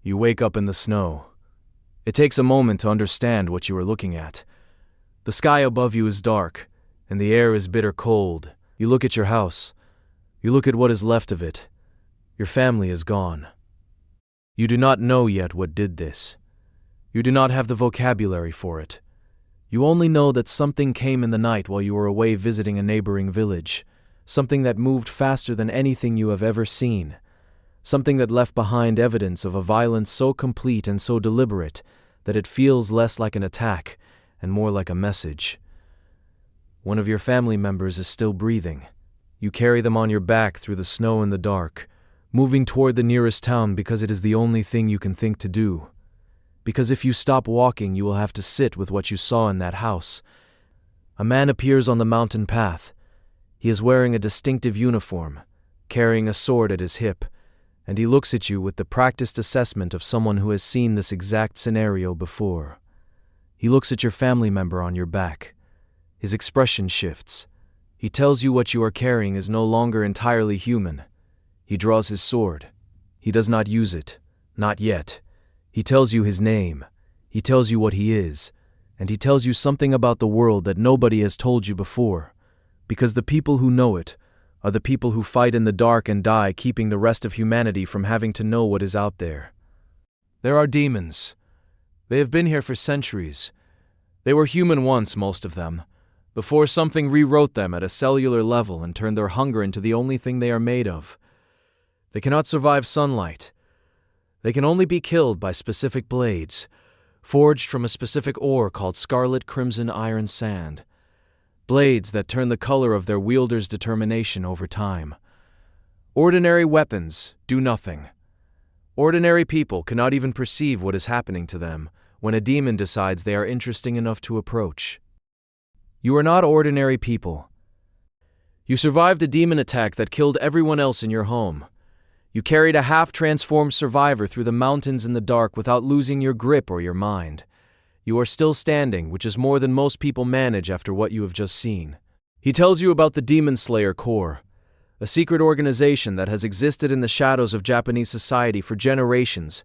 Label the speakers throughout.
Speaker 1: You wake up in the snow. It takes a moment to understand what you are looking at. The sky above you is dark, and the air is bitter cold. You look at your house. You look at what is left of it. Your family is gone. You do not know yet what did this. You do not have the vocabulary for it. You only know that something came in the night while you were away visiting a neighboring village, something that moved faster than anything you have ever seen, something that left behind evidence of a violence so complete and so deliberate that it feels less like an attack and more like a message. One of your family members is still breathing. You carry them on your back through the snow and the dark, moving toward the nearest town because it is the only thing you can think to do. Because if you stop walking, you will have to sit with what you saw in that house. A man appears on the mountain path. He is wearing a distinctive uniform, carrying a sword at his hip, and he looks at you with the practiced assessment of someone who has seen this exact scenario before. He looks at your family member on your back. His expression shifts. He tells you what you are carrying is no longer entirely human. He draws his sword. He does not use it. Not yet. He tells you his name. He tells you what he is. And he tells you something about the world that nobody has told you before. Because the people who know it are the people who fight in the dark and die, keeping the rest of humanity from having to know what is out there. There are demons. They have been here for centuries. They were human once, most of them, before something rewrote them at a cellular level and turned their hunger into the only thing they are made of. They cannot survive sunlight. They can only be killed by specific blades, forged from a specific ore called scarlet crimson iron sand. Blades that turn the color of their wielder's determination over time. Ordinary weapons do nothing. Ordinary people cannot even perceive what is happening to them when a demon decides they are interesting enough to approach. You are not ordinary people. You survived a demon attack that killed everyone else in your home. You carried a half-transformed survivor through the mountains in the dark without losing your grip or your mind. You are still standing, which is more than most people manage after what you have just seen. He tells you about the Demon Slayer Corps, a secret organization that has existed in the shadows of Japanese society for generations.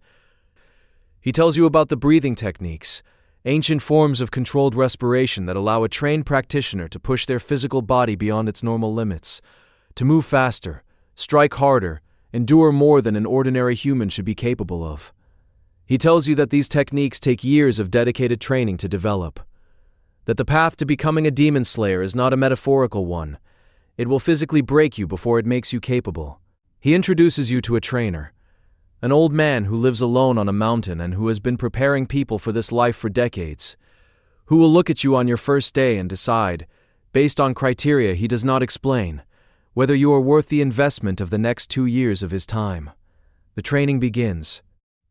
Speaker 1: He tells you about the breathing techniques, ancient forms of controlled respiration that allow a trained practitioner to push their physical body beyond its normal limits, to move faster, strike harder, endure more than an ordinary human should be capable of. He tells you that these techniques take years of dedicated training to develop, that the path to becoming a demon slayer is not a metaphorical one. It will physically break you before it makes you capable. He introduces you to a trainer, an old man who lives alone on a mountain and who has been preparing people for this life for decades, who will look at you on your first day and decide, based on criteria he does not explain, whether you are worth the investment of the next 2 years of his time. The training begins.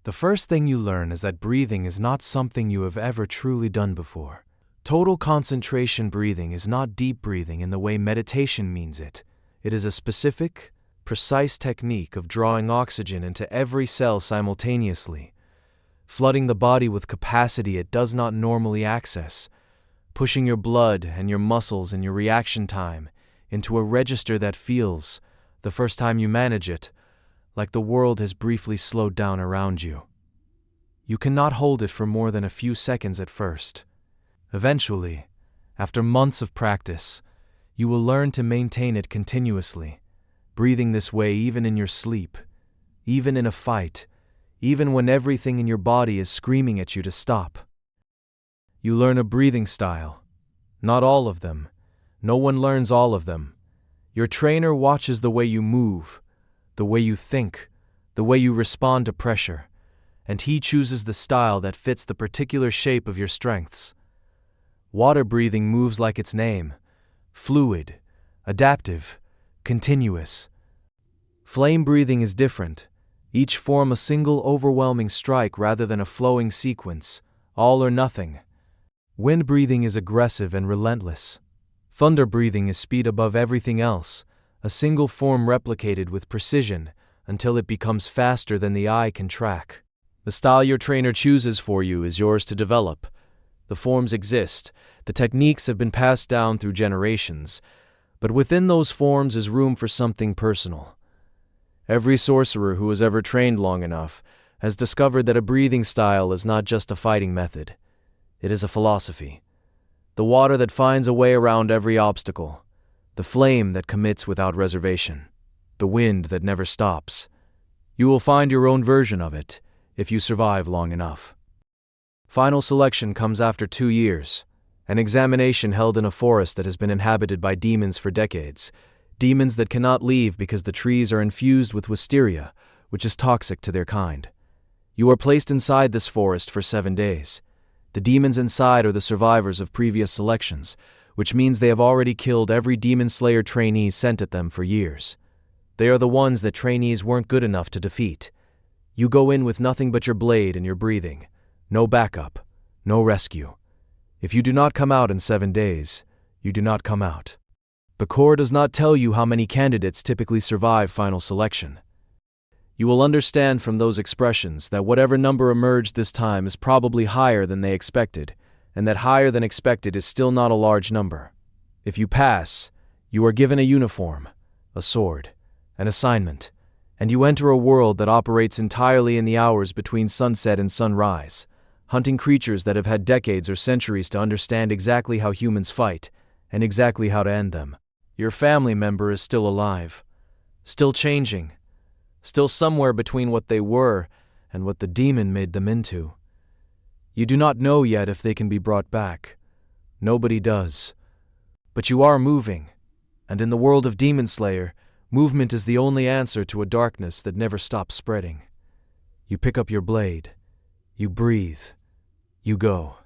Speaker 1: The first thing you learn is that breathing is not something you have ever truly done before. Total concentration breathing is not deep breathing in the way meditation means it. It is a specific, precise technique of drawing oxygen into every cell simultaneously, flooding the body with capacity it does not normally access, pushing your blood and your muscles and your reaction time into a register that feels, the first time you manage it, like the world has briefly slowed down around you. You cannot hold it for more than a few seconds at first. Eventually, after months of practice, you will learn to maintain it continuously, breathing this way even in your sleep, even in a fight, even when everything in your body is screaming at you to stop. You learn a breathing style. Not all of them. No one learns all of them. Your trainer watches the way you move, the way you think, the way you respond to pressure, and he chooses the style that fits the particular shape of your strengths. Water breathing moves like its name, fluid, adaptive, continuous. Flame breathing is different, each form a single overwhelming strike rather than a flowing sequence, all or nothing. Wind breathing is aggressive and relentless. Thunder breathing is speed above everything else, a single form replicated with precision until it becomes faster than the eye can track. The style your trainer chooses for you is yours to develop. The forms exist, the techniques have been passed down through generations, but within those forms is room for something personal. Every sorcerer who has ever trained long enough has discovered that a breathing style is not just a fighting method. It is a philosophy. The water that finds a way around every obstacle. The flame that commits without reservation. The wind that never stops. You will find your own version of it if you survive long enough. Final selection comes after 2 years. An examination held in a forest that has been inhabited by demons for decades. Demons that cannot leave because the trees are infused with Wisteria, which is toxic to their kind. You are placed inside this forest for 7 days. The demons inside are the survivors of previous selections, which means they have already killed every demon slayer trainee sent at them for years. They are the ones that trainees weren't good enough to defeat. You go in with nothing but your blade and your breathing. No backup, no rescue. If you do not come out in 7 days, you do not come out. The core does not tell you how many candidates typically survive final selection. You will understand from those expressions that whatever number emerged this time is probably higher than they expected, and that higher than expected is still not a large number. If you pass, you are given a uniform, a sword, an assignment, and you enter a world that operates entirely in the hours between sunset and sunrise, hunting creatures that have had decades or centuries to understand exactly how humans fight, and exactly how to end them. Your family member is still alive, still changing, still somewhere between what they were and what the demon made them into. You do not know yet if they can be brought back. Nobody does. But you are moving, and in the world of Demon Slayer, movement is the only answer to a darkness that never stops spreading. You pick up your blade. You breathe. You go.